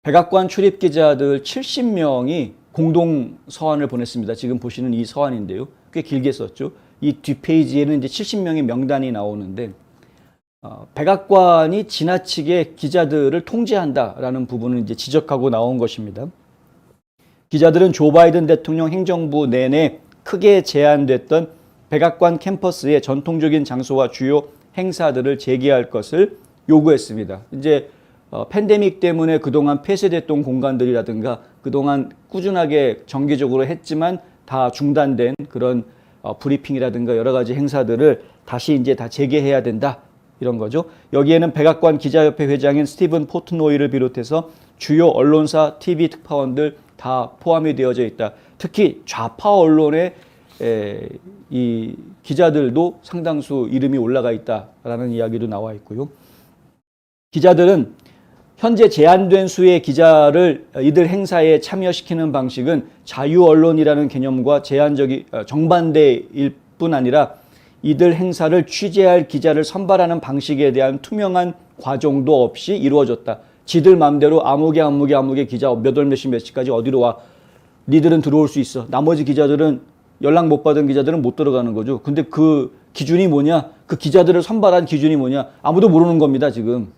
백악관 출입 기자들 70명이 공동 서한을 보냈습니다. 지금 보시는 이 서한인데요. 꽤 길게 썼죠. 이 뒷페이지에는 이제 70명의 명단이 나오는데, 백악관이 지나치게 기자들을 통제한다라는 부분을 이제 지적하고 나온 것입니다. 기자들은 조 바이든 대통령 행정부 내내 크게 제한됐던 백악관 캠퍼스의 전통적인 장소와 주요 행사들을 재개할 것을 요구했습니다. 이제 팬데믹 때문에 그동안 폐쇄됐던 공간들이라든가 그동안 꾸준하게 정기적으로 했지만 다 중단된 그런 브리핑이라든가 여러 가지 행사들을 다시 이제 다 재개해야 된다. 이런 거죠. 여기에는 백악관 기자협회 회장인 스티븐 포트노이를 비롯해서 주요 언론사, TV 특파원들 다 포함이 되어져 있다. 특히 좌파 언론의 이 기자들도 상당수 이름이 올라가 있다라는 이야기도 나와 있고요. 기자들은 현재 제한된 수의 기자를 이들 행사에 참여시키는 방식은 자유언론이라는 개념과 정반대일 뿐 아니라 이들 행사를 취재할 기자를 선발하는 방식에 대한 투명한 과정도 없이 이루어졌다. 지들 마음대로 아무개 기자 몇 월 몇시 몇 시까지 어디로 와. 니들은 들어올 수 있어. 나머지 기자들은 연락 못 받은 기자들은 못 들어가는 거죠. 근데 그 기준이 뭐냐? 그 기자들을 선발한 기준이 뭐냐? 아무도 모르는 겁니다, 지금.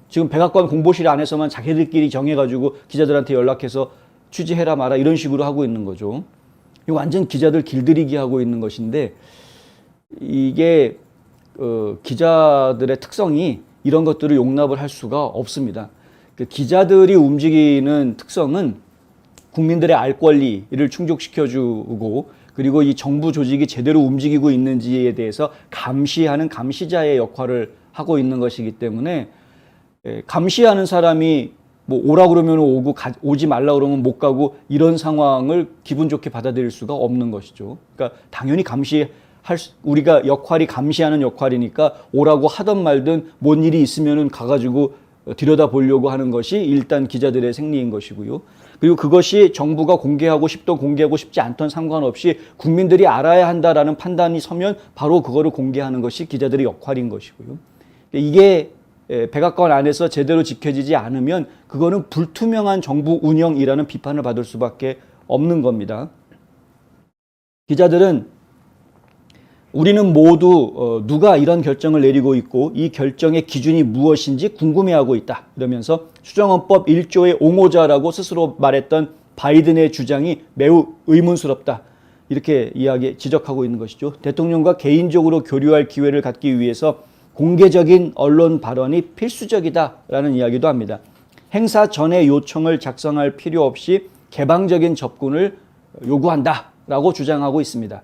지금 백악관 공보실 안에서만 자기들끼리 정해가지고 기자들한테 연락해서 취재해라 마라 이런 식으로 하고 있는 거죠. 이거 완전 기자들 길들이기 하고 있는 것인데 이게 기자들의 특성이 이런 것들을 용납을 할 수가 없습니다. 기자들이 움직이는 특성은 국민들의 알 권리를 충족시켜주고 그리고 이 정부 조직이 제대로 움직이고 있는지에 대해서 감시하는 감시자의 역할을 하고 있는 것이기 때문에 감시하는 사람이 뭐 오라 그러면 오고 오지 말라 그러면 못 가고 이런 상황을 기분 좋게 받아들일 수가 없는 것이죠. 그러니까 당연히 우리가 역할이 감시하는 역할이니까 오라고 하든 말든 뭔 일이 있으면은 가가지고 들여다보려고 하는 것이 일단 기자들의 생리인 것이고요. 그리고 그것이 정부가 공개하고 싶던 공개하고 싶지 않던 상관없이 국민들이 알아야 한다라는 판단이 서면 바로 그거를 공개하는 것이 기자들의 역할인 것이고요. 이게 백악관 안에서 제대로 지켜지지 않으면 그거는 불투명한 정부 운영이라는 비판을 받을 수밖에 없는 겁니다. 기자들은 우리는 모두 누가 이런 결정을 내리고 있고 이 결정의 기준이 무엇인지 궁금해하고 있다. 이러면서 수정헌법 1조의 옹호자라고 스스로 말했던 바이든의 주장이 매우 의문스럽다. 이렇게 지적하고 있는 것이죠. 대통령과 개인적으로 교류할 기회를 갖기 위해서 공개적인 언론 발언이 필수적이다라는 이야기도 합니다. 행사 전에 요청을 작성할 필요 없이 개방적인 접근을 요구한다라고 주장하고 있습니다.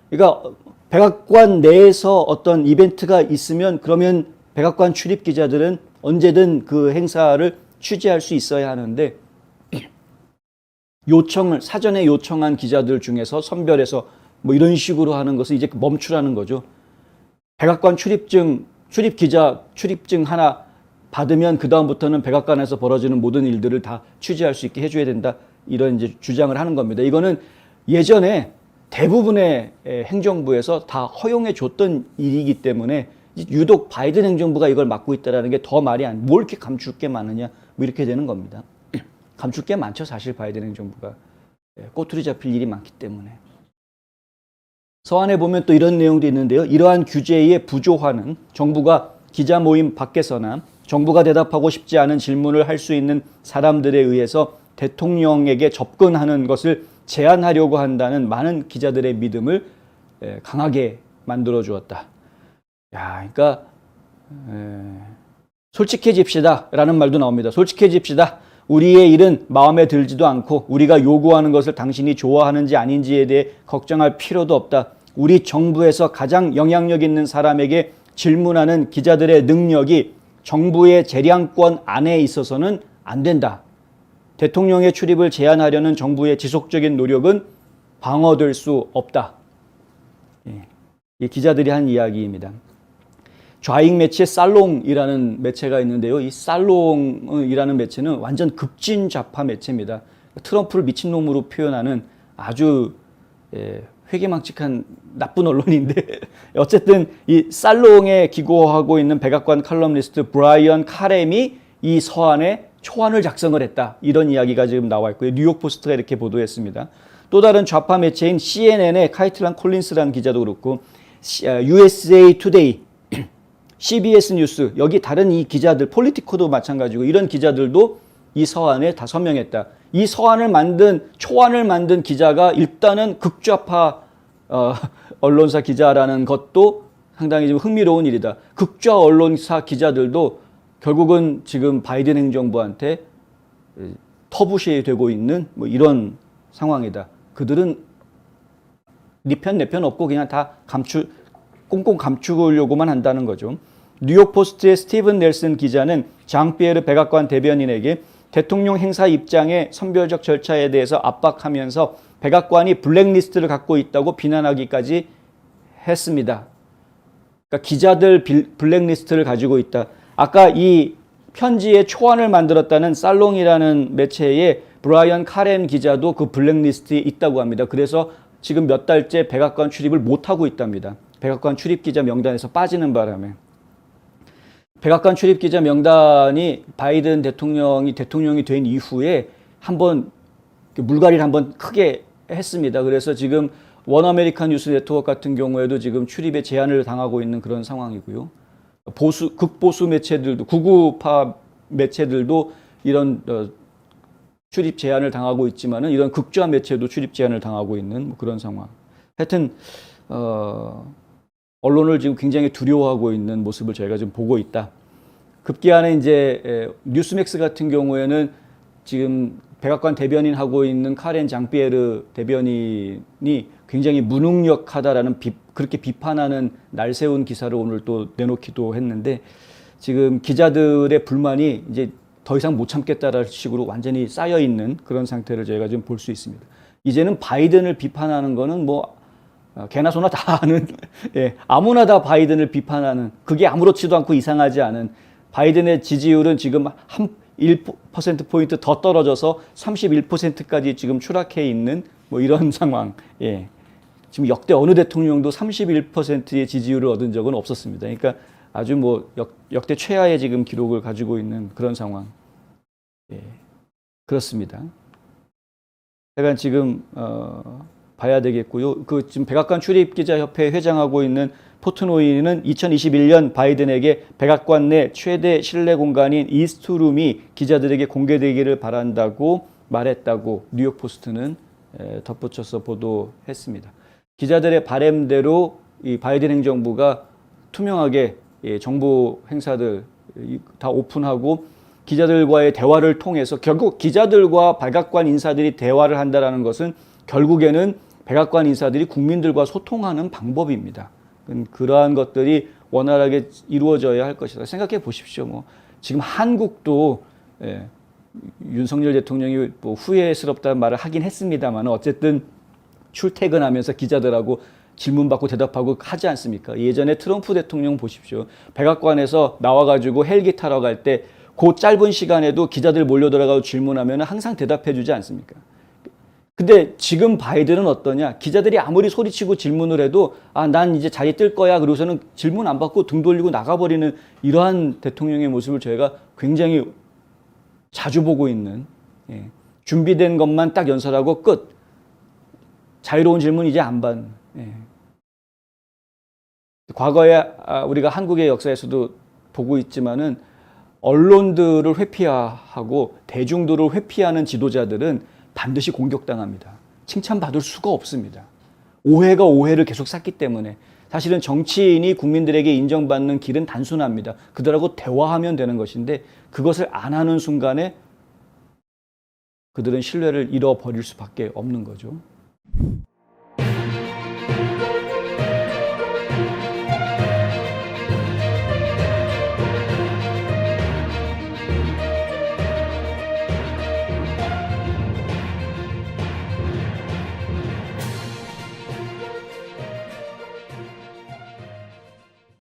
그러니까 백악관 내에서 어떤 이벤트가 있으면 그러면 백악관 출입 기자들은 언제든 그 행사를 취재할 수 있어야 하는데 사전에 요청한 기자들 중에서 선별해서 뭐 이런 식으로 하는 것을 이제 멈추라는 거죠. 백악관 출입증 하나 받으면 그다음부터는 백악관에서 벌어지는 모든 일들을 다 취재할 수 있게 해줘야 된다. 이런 이제 주장을 하는 겁니다. 이거는 예전에 대부분의 행정부에서 다 허용해 줬던 일이기 때문에 유독 바이든 행정부가 이걸 맡고 있다는 게 더 말이 뭘 이렇게 감출 게 많으냐 뭐 이렇게 되는 겁니다. 감출 게 많죠, 사실 바이든 행정부가. 꼬투리 잡힐 일이 많기 때문에. 서한에 보면 또 이런 내용도 있는데요. 이러한 규제의 부조화는 정부가 기자 모임 밖에서나 정부가 대답하고 싶지 않은 질문을 할 수 있는 사람들에 의해서 대통령에게 접근하는 것을 제한하려고 한다는 많은 기자들의 믿음을 강하게 만들어 주었다. 그러니까 솔직해집시다 라는 말도 나옵니다. 솔직해집시다. 우리의 일은 마음에 들지도 않고 우리가 요구하는 것을 당신이 좋아하는지 아닌지에 대해 걱정할 필요도 없다. 우리 정부에서 가장 영향력 있는 사람에게 질문하는 기자들의 능력이 정부의 재량권 안에 있어서는 안 된다. 대통령의 출입을 제한하려는 정부의 지속적인 노력은 방어될 수 없다. 이 기자들이 한 이야기입니다. 좌익 매체 살롱이라는 매체가 있는데요. 이 살롱이라는 매체는 완전 급진 좌파 매체입니다. 트럼프를 미친놈으로 표현하는 아주 회개망측한 나쁜 언론인데 어쨌든 이 살롱에 기고하고 있는 백악관 칼럼니스트 브라이언 카렘이 이 서한에 초안을 작성을 했다. 이런 이야기가 지금 나와 있고요. 뉴욕 포스트가 이렇게 보도했습니다. 또 다른 좌파 매체인 CNN의 카이틀란 콜린스라는 기자도 그렇고 USA Today, CBS 뉴스, 여기 다른 이 기자들, 폴리티코도 마찬가지고 이런 기자들도 이 서한에 다 서명했다. 이 서한을 만든, 초안을 만든 기자가 일단은 극좌파 언론사 기자라는 것도 상당히 좀 흥미로운 일이다. 극좌 언론사 기자들도 결국은 지금 바이든 행정부한테 터부시 되고 있는 뭐 이런 상황이다. 그들은 네 편, 내 편 없고 그냥 다 꽁꽁 감추려고만 한다는 거죠. 뉴욕 포스트의 스티븐 넬슨 기자는 장피에르 백악관 대변인에게 대통령 행사 입장의 선별적 절차에 대해서 압박하면서 백악관이 블랙리스트를 갖고 있다고 비난하기까지 했습니다. 그러니까 기자들 블랙리스트를 가지고 있다. 아까 이 편지의 초안을 만들었다는 살롱이라는 매체의 브라이언 카렌 기자도 그 블랙리스트에 있다고 합니다. 그래서 지금 몇 달째 백악관 출입을 못하고 있답니다. 백악관 출입 기자 명단에서 빠지는 바람에. 백악관 출입 기자 명단이 바이든 대통령이 된 이후에 한번 물갈이를 한번 크게 했습니다. 그래서 지금 원 아메리칸 뉴스 네트워크 같은 경우에도 지금 출입에 제한을 당하고 있는 그런 상황이고요. 극보수 매체들도, 구구파 매체들도 이런 출입 제한을 당하고 있지만은 이런 극좌 매체도 출입 제한을 당하고 있는 뭐 그런 상황. 하여튼 언론을 지금 굉장히 두려워하고 있는 모습을 저희가 좀 보고 있다. 급기야는 이제 뉴스맥스 같은 경우에는 지금 백악관 대변인 하고 있는 카렌 장피에르 대변인이 굉장히 무능력하다라는 그렇게 비판하는 날새운 기사를 오늘 또 내놓기도 했는데 지금 기자들의 불만이 이제 더 이상 못 참겠다라는 식으로 완전히 쌓여 있는 그런 상태를 저희가 좀 볼 수 있습니다. 이제는 바이든을 비판하는 거는 뭐 개나 소나 다 아는 예, 아무나 다 바이든을 비판하는 그게 아무렇지도 않고 이상하지 않은 바이든의 지지율은 지금 한 1%포인트 더 떨어져서 31%까지 지금 추락해 있는 뭐 이런 상황. 예. 지금 역대 어느 대통령도 31%의 지지율을 얻은 적은 없었습니다. 그러니까 아주 뭐 역대 최하의 지금 기록을 가지고 있는 그런 상황. 예. 그렇습니다. 제가 지금 봐야 되겠고요. 그 지금 백악관 출입기자협회 회장하고 있는 포트노이는 2021년 바이든에게 백악관 내 최대 실내 공간인 이스트룸이 기자들에게 공개되기를 바란다고 말했다고 뉴욕 포스트는 덧붙여서 보도했습니다. 기자들의 바람대로 이 바이든 행정부가 투명하게 정부 행사들 다 오픈하고 기자들과의 대화를 통해서 결국 기자들과 백악관 인사들이 대화를 한다는 것은 결국에는 백악관 인사들이 국민들과 소통하는 방법입니다. 그러한 것들이 원활하게 이루어져야 할 것이다. 생각해 보십시오. 뭐 지금 한국도 윤석열 대통령이 뭐 후회스럽다는 말을 하긴 했습니다만 어쨌든 출퇴근하면서 기자들하고 질문받고 대답하고 하지 않습니까? 예전에 트럼프 대통령 보십시오. 백악관에서 나와가지고 헬기 타러 갈 때 그 짧은 시간에도 기자들 몰려 들어가고 질문하면 항상 대답해 주지 않습니까? 근데 지금 바이든은 어떠냐? 기자들이 아무리 소리치고 질문을 해도 난 이제 자리 뜰 거야. 그러고서는 질문 안 받고 등 돌리고 나가버리는 이러한 대통령의 모습을 저희가 굉장히 자주 보고 있는 준비된 것만 딱 연설하고 끝. 자유로운 질문 이제 안 받는. 과거에 우리가 한국의 역사에서도 보고 있지만은 언론들을 회피하고 대중들을 회피하는 지도자들은 반드시 공격당합니다. 칭찬받을 수가 없습니다. 오해가 오해를 계속 쌓기 때문에 사실은 정치인이 국민들에게 인정받는 길은 단순합니다. 그들하고 대화하면 되는 것인데 그것을 안 하는 순간에 그들은 신뢰를 잃어버릴 수밖에 없는 거죠.